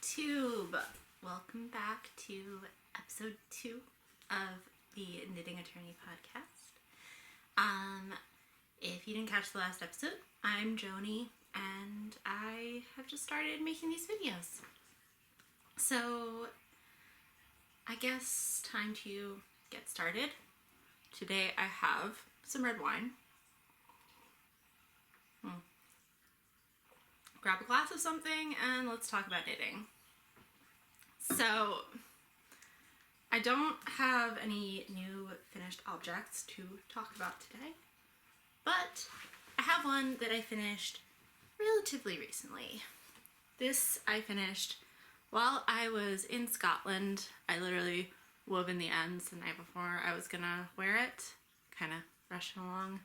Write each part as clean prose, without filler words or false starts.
YouTube! Welcome back to episode 2 of the Knitting Attorney podcast. If you didn't catch the last episode, I'm Joni and I have just started making these videos. So I guess time to get started. Today I have some red wine. Grab a glass of something and let's talk about knitting. So, I don't have any new finished objects to talk about today, but I have one that I finished relatively recently. This I finished while I was in Scotland. I literally wove in the ends the night before I was gonna wear it, kind of rushing along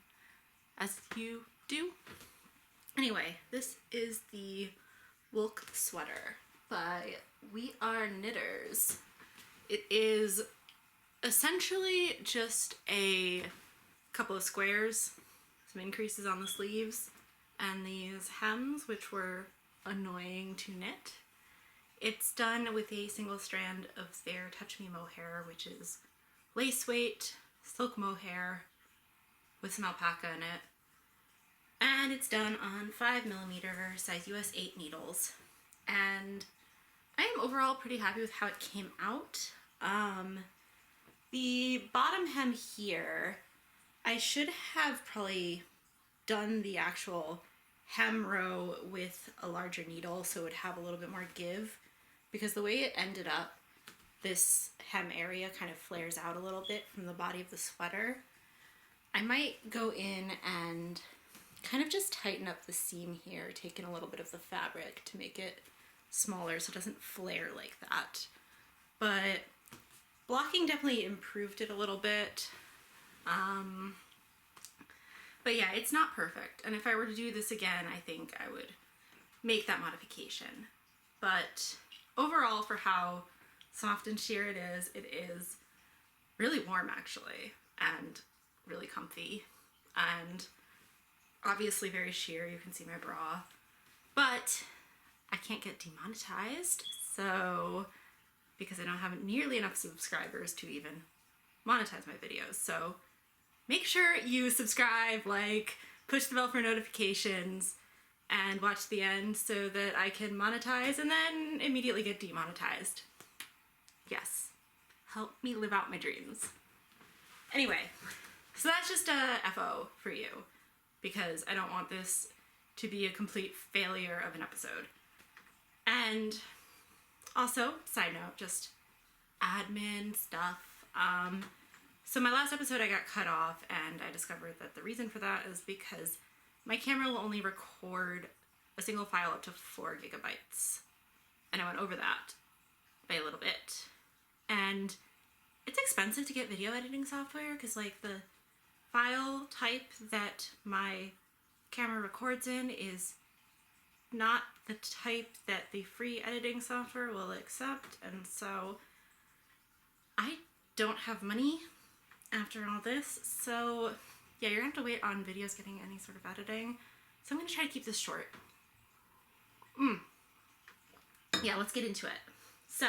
as you do. Anyway, this is the Wolke Sweater by We Are Knitters. It is essentially just a couple of squares, some increases on the sleeves, and these hems, which were annoying to knit. It's done with a single strand of their Touch Me mohair, which is lace weight, silk mohair with some alpaca in it. And it's done on 5mm size US 8 needles. And I am overall pretty happy with how it came out. The bottom hem here, I should have probably done the actual hem row with a larger needle so it would have a little bit more give, because the way it ended up, this hem area kind of flares out a little bit from the body of the sweater. I might go in and kind of just tighten up the seam here, taking a little bit of the fabric to make it smaller so it doesn't flare like that. But blocking definitely improved it a little bit. But yeah, it's not perfect. And if I were to do this again, I think I would make that modification. But overall, for how soft and sheer it is really warm actually, and really comfy. And obviously very sheer, you can see my bra, but I can't get demonetized, so, because I don't have nearly enough subscribers to even monetize my videos. So make sure you subscribe, like, push the bell for notifications, and watch the end so that I can monetize and then immediately get demonetized. Yes, help me live out my dreams. Anyway, so that's just a FO for you, because I don't want this to be a complete failure of an episode. And also, side note, just admin stuff. So my last episode I got cut off, and I discovered that the reason for that is because my camera will only record a single file up to 4 gigabytes. And I went over that by a little bit. And it's expensive to get video editing software, because like the file type that my camera records in is not the type that the free editing software will accept, and so I don't have money after all this. So yeah, you're gonna have to wait on videos getting any sort of editing. So I'm gonna try to keep this short. Yeah, let's get into it. So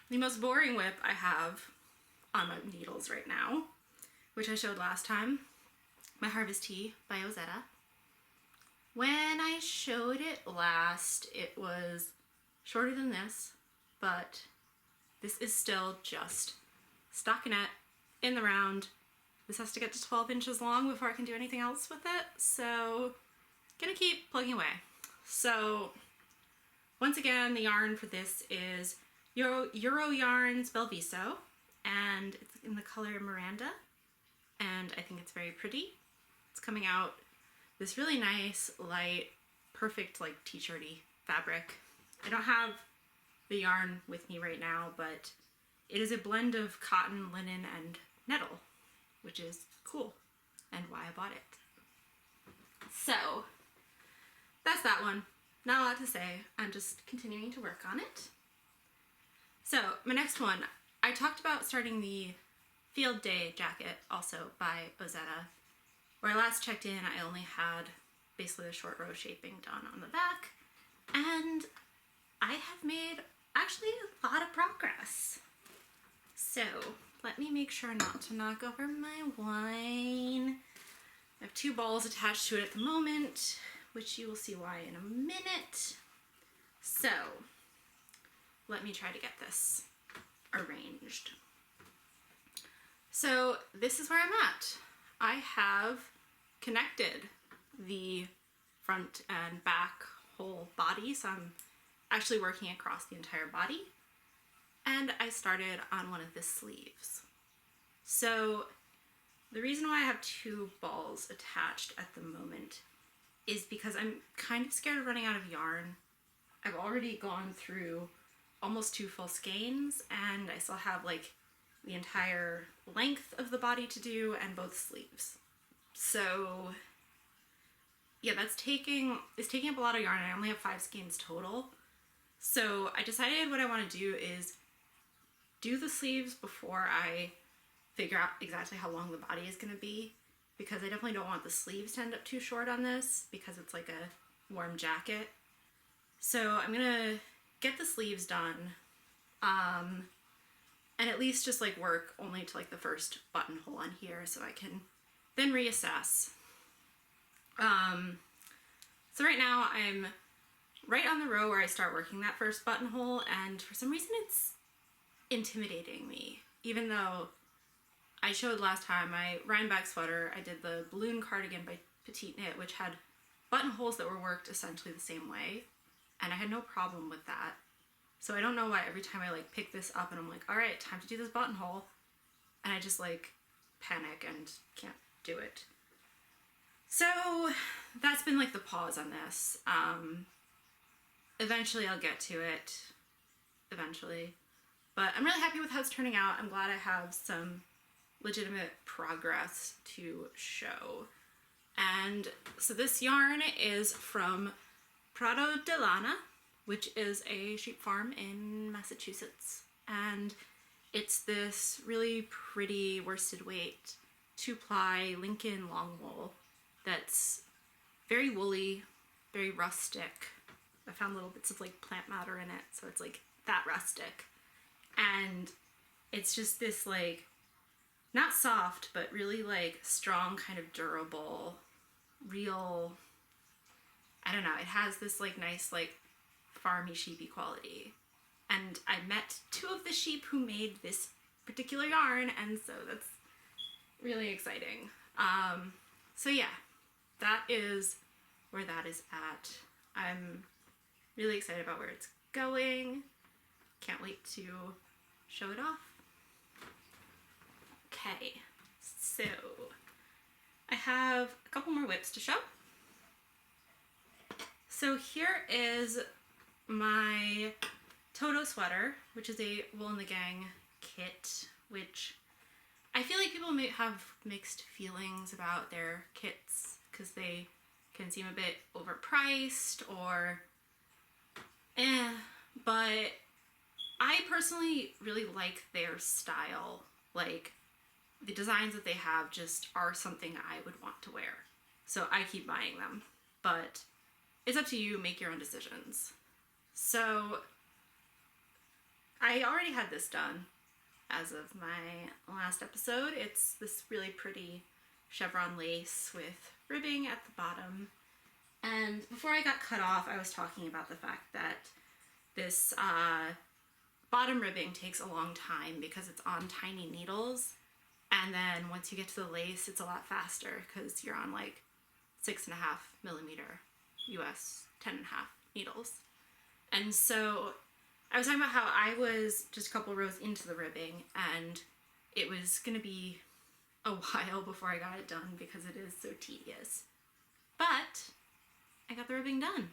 the most boring whip I have on my needles right now, which I showed last time, my Harvest Tea by Ozetta. When I showed it last, it was shorter than this, but this is still just stockinette in the round. This has to get to 12 inches long before I can do anything else with it, so gonna keep plugging away. So once again, the yarn for this is Euro Yarns Belviso, and it's in the color Miranda, and I think it's very pretty. It's coming out this really nice, light, perfect, like t-shirty fabric. I don't have the yarn with me right now, but it is a blend of cotton, linen, and nettle, which is cool, and why I bought it. So that's that one. Not a lot to say. I'm just continuing to work on it. So my next one, I talked about starting the Field Day jacket, also by Ozetta. Where I last checked in, I only had basically the short row shaping done on the back, and I have made actually a lot of progress. So let me make sure not to knock over my wine. I have 2 balls attached to it at the moment, which you will see why in a minute. So let me try to get this arranged. So this is where I'm at. I have connected the front and back whole body, so I'm actually working across the entire body. And I started on one of the sleeves. So the reason why I have 2 balls attached at the moment is because I'm kind of scared of running out of yarn. I've already gone through almost 2 full skeins, and I still have like the entire length of the body to do and both sleeves. So yeah, it's taking up a lot of yarn. I only have 5 skeins total. So I decided what I want to do is do the sleeves before I figure out exactly how long the body is going to be, because I definitely don't want the sleeves to end up too short on this because it's like a warm jacket. So I'm going to get the sleeves done and at least just like work only to like the first buttonhole on here so I can then reassess. So right now I'm right on the row where I start working that first buttonhole, and for some reason it's intimidating me. Even though I showed last time my Rhinebeck sweater, I did the balloon cardigan by Petite Knit, which had buttonholes that were worked essentially the same way, and I had no problem with that. So I don't know why every time I like pick this up and I'm like, all right, time to do this buttonhole, and I just like panic and can't do it. So that's been like the pause on this. Eventually I'll get to it, eventually. But I'm really happy with how it's turning out. I'm glad I have some legitimate progress to show. And so this yarn is from Prado de Lana, which is a sheep farm in Massachusetts. And it's this really pretty worsted weight 2-ply Lincoln long wool that's very woolly, very rustic. I found little bits of like plant matter in it, so it's like that rustic. And it's just this like, not soft, but really like strong, kind of durable, real, I don't know, it has this like nice like farmy sheepy quality. And I met 2 of the sheep who made this particular yarn, and so that's really exciting. So yeah, that is where that is at. I'm really excited about where it's going. Can't wait to show it off. Okay, so I have a couple more whips to show. So here is my Toto Sweater, which is a Wool in the Gang kit, which I feel like people may have mixed feelings about their kits because they can seem a bit overpriced or but I personally really like their style. Like, the designs that they have just are something I would want to wear. So I keep buying them. But it's up to you, make your own decisions. So I already had this done as of my last episode. It's this really pretty chevron lace with ribbing at the bottom. And before I got cut off, I was talking about the fact that this bottom ribbing takes a long time because it's on tiny needles. And then once you get to the lace, it's a lot faster because you're on like 6.5 millimeter US 10.5 needles. And so I was talking about how I was just a couple rows into the ribbing and it was going to be a while before I got it done because it is so tedious. But I got the ribbing done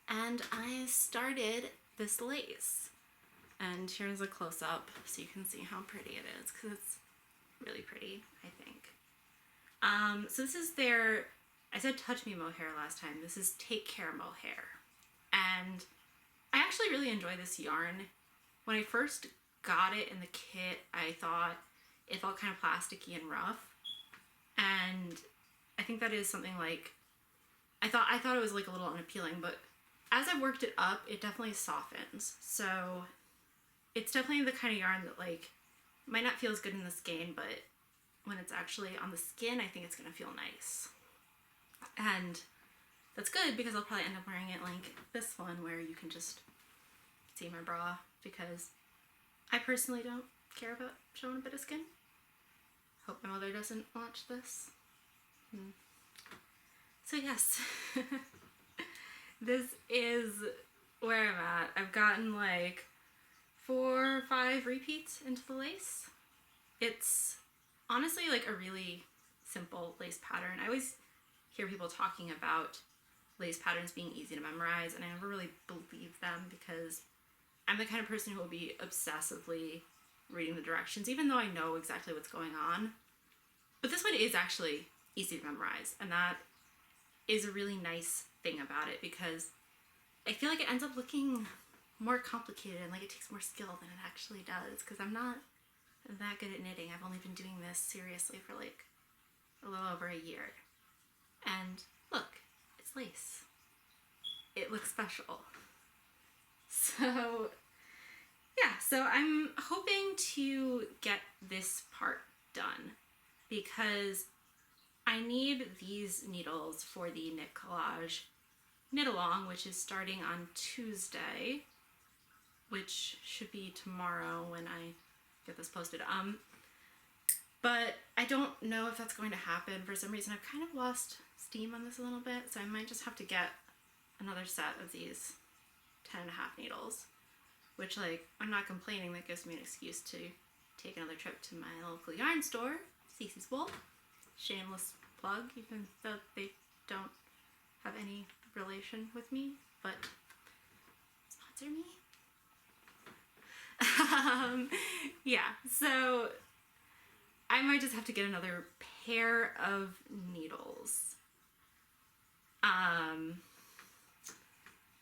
and I started this lace. And here's a close-up so you can see how pretty it is because it's really pretty, I think. So this is their, I said touch me mohair last time, this is take care mohair. And I actually really enjoy this yarn. When I first got it in the kit, I thought it felt kind of plasticky and rough. And I think that is something like, I thought it was like a little unappealing, but as I've worked it up, it definitely softens. So it's definitely the kind of yarn that like might not feel as good in the skein, but when it's actually on the skin, I think it's gonna feel nice. And that's good because I'll probably end up wearing it like this one where you can just see my bra, because I personally don't care about showing a bit of skin. Hope my mother doesn't watch this. So yes, this is where I'm at. I've gotten like 4 or 5 repeats into the lace. It's honestly like a really simple lace pattern. I always hear people talking about lace patterns being easy to memorize, and I never really believe them because I'm the kind of person who will be obsessively reading the directions, even though I know exactly what's going on. But this one is actually easy to memorize, and that is a really nice thing about it, because I feel like it ends up looking more complicated and like it takes more skill than it actually does, because I'm not that good at knitting. I've only been doing this seriously for like a little over a year. And look, it's lace. It looks special. So yeah, so I'm hoping to get this part done because I need these needles for the Knit Collage Knit Along, which is starting on Tuesday, which should be tomorrow when I get this posted. But I don't know if that's going to happen. For some reason, I've kind of lost steam on this a little bit, so I might just have to get another set of these 10.5 needles, which, like, I'm not complaining. That gives me an excuse to take another trip to my local yarn store, Cece's Wool. Shameless plug, even though they don't have any relation with me, but sponsor me. Yeah, so I might just have to get another pair of needles.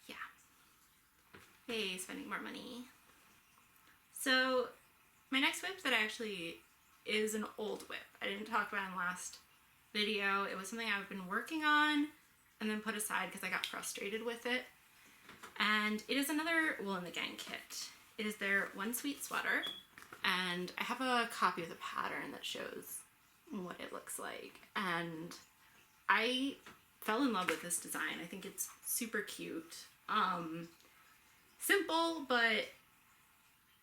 Yeah. Hey, spending more money. So my next whip that actually is an old whip. I didn't talk about in the last video. It was something I've been working on and then put aside because I got frustrated with it. And it is another Wool in the Gang kit. It is their One Sweet Sweater, and I have a copy of the pattern that shows what it looks like. And I fell in love with this design. I think it's super cute. Simple, but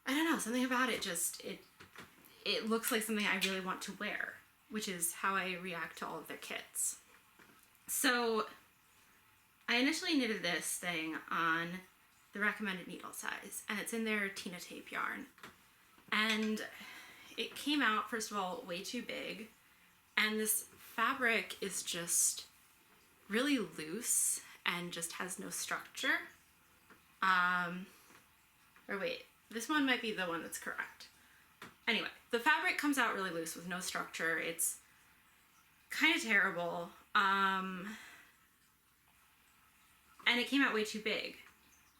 I don't know, something about it just, it looks like something I really want to wear, which is how I react to all of their kits. So I initially knitted this thing on the recommended needle size, and it's in their Tina tape yarn. And it came out, first of all, way too big, and this fabric is just really loose and just has no structure. Or wait, this one might be the one that's correct. Anyway, the fabric comes out really loose with no structure. It's kind of terrible. And it came out way too big.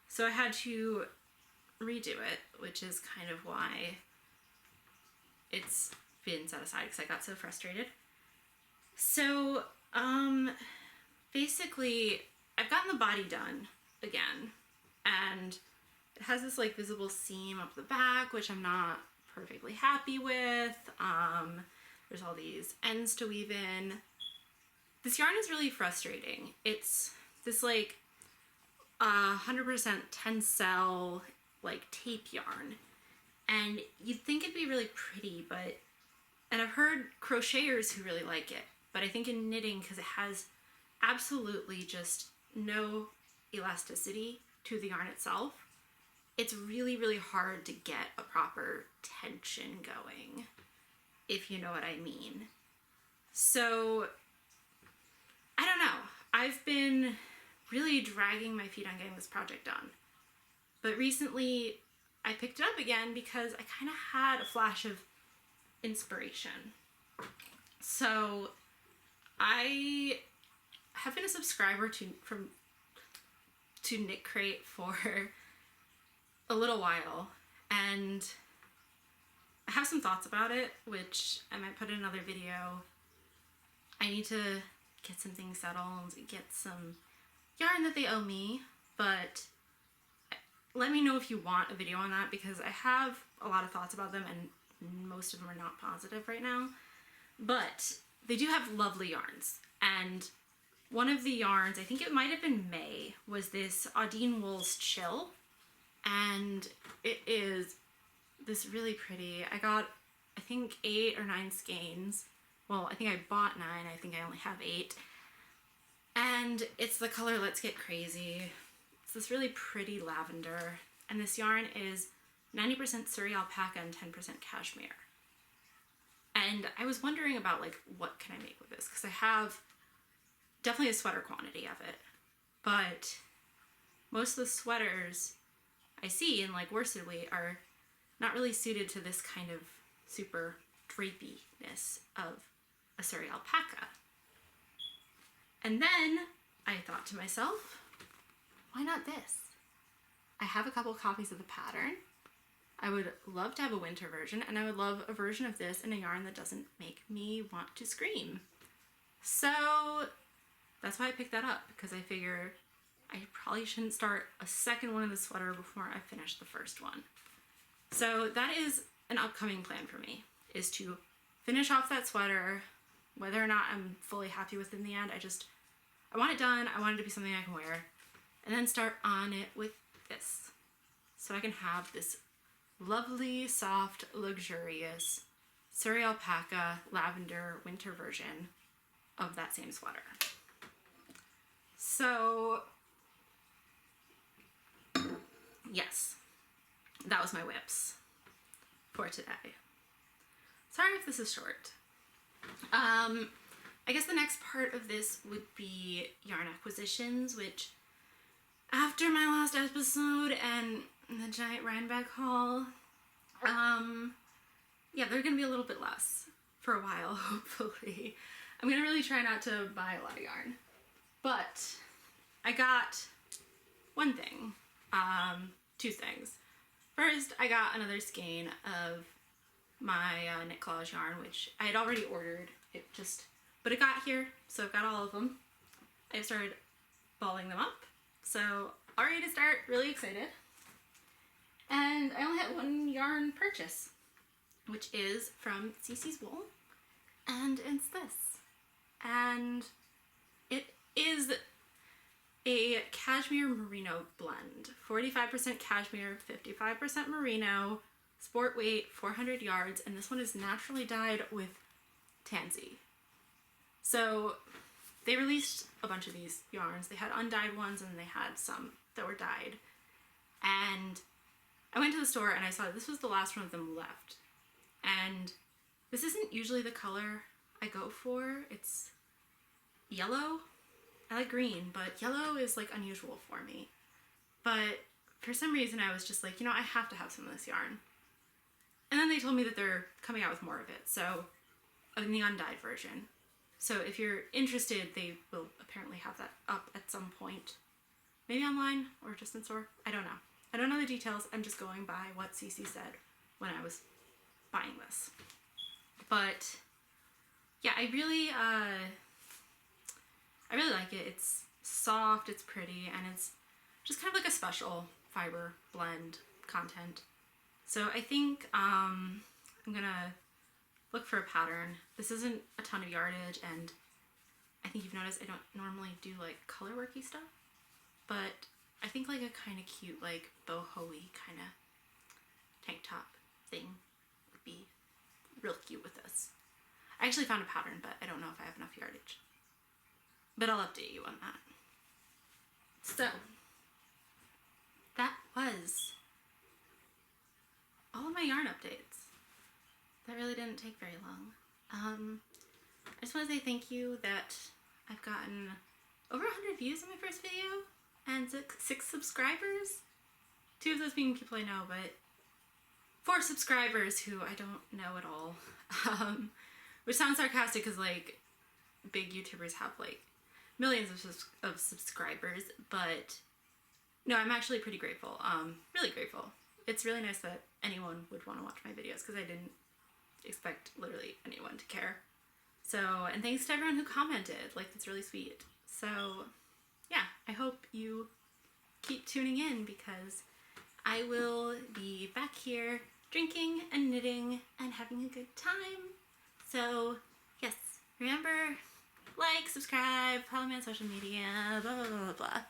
So I had to redo it, which is kind of why it's been set aside, because I got so frustrated. So, basically, I've gotten the body done again, and it has this like visible seam up the back, which I'm not perfectly happy with. There's all these ends to weave in. This yarn is really frustrating. It's this like 100% tencel like tape yarn, and you'd think it'd be really pretty, but, and I've heard crocheters who really like it, but I think in knitting, because it has absolutely just no elasticity to the yarn itself, it's really, really hard to get a proper tension going, if you know what I mean. So, I don't know. I've been really dragging my feet on getting this project done. But recently, I picked it up again because I kind of had a flash of inspiration. So, I have been a subscriber to Knit Crate for a little while, and I have some thoughts about it, which I might put in another video. I need to get some things settled, get some yarn that they owe me, but let me know if you want a video on that, because I have a lot of thoughts about them and most of them are not positive right now. But they do have lovely yarns, and one of the yarns, I think it might have been May, was this Audine Wool's Chill, and it is this really pretty. I got, I think, 8 or 9 skeins. Well, I think I bought 9. I think I only have 8. And it's the color Let's Get Crazy. It's this really pretty lavender. And this yarn is 90% Surrey alpaca and 10% cashmere. And I was wondering about, like, what can I make with this? Because I have definitely a sweater quantity of it. But most of the sweaters I see in, like, worsted weight are not really suited to this kind of super drapiness of a Surrey alpaca. And then I thought to myself, why not this? I have a couple copies of the pattern. I would love to have a winter version, and I would love a version of this in a yarn that doesn't make me want to scream. So that's why I picked that up, because I figure I probably shouldn't start a second one of the sweater before I finish the first one. So that is an upcoming plan for me, is to finish off that sweater. Whether or not I'm fully happy with it in the end, I want it done. I want it to be something I can wear, and then start on it with this, so I can have this lovely, soft, luxurious Surrey alpaca lavender winter version of that same sweater. So yes, that was my whips for today. Sorry if this is short. I guess the next part of this would be yarn acquisitions, which after my last episode and the giant Rhinebeck haul, yeah, they're gonna be a little bit less for a while, hopefully. I'm gonna really try not to buy a lot of yarn, but I got one thing, 2 things. First, I got another skein of my knit collage yarn, which I had already ordered. But it got here, so I've got all of them. I've started balling them up, so all ready to start, really excited. And I only had one yarn purchase, which is from Cece's Wool, and it's this. And it is a cashmere merino blend. 45% cashmere, 55% merino, sport weight, 400 yards, and this one is naturally dyed with tansy. So they released a bunch of these yarns. They had undyed ones and they had some that were dyed. And I went to the store and I saw this was the last one of them left. And this isn't usually the color I go for. It's yellow. I like green, but yellow is like unusual for me. But for some reason I was just like, you know, I have to have some of this yarn. And then they told me that they're coming out with more of it, so in the undyed version. So if you're interested, they will apparently have that up at some point. Maybe online or just in store. I don't know. I don't know the details. I'm just going by what Cece said when I was buying this. But yeah, I really like it. It's soft, it's pretty, and it's just kind of like a special fiber blend content. So I think I'm gonna look for a pattern. This isn't a ton of yardage, and I think you've noticed I don't normally do like color worky stuff, but I think like a kind of cute like boho-y kind of tank top thing would be real cute with this. I actually found a pattern, but I don't know if I have enough yardage. But I'll update you on that. So that was all of my yarn updates. That really didn't take very long. I just want to say thank you that I've gotten over 100 views on my first video and 6 subscribers. 2 of those being people I know, but 4 subscribers who I don't know at all. Which sounds sarcastic because like big YouTubers have like millions of subscribers, but no, I'm actually pretty grateful. Really grateful. It's really nice that anyone would want to watch my videos because I didn't expect literally anyone to care. So, and thanks to everyone who commented, like that's really sweet. So yeah, I hope you keep tuning in because I will be back here drinking and knitting and having a good time. So yes, remember, like, subscribe, follow me on social media, blah, blah, blah, blah.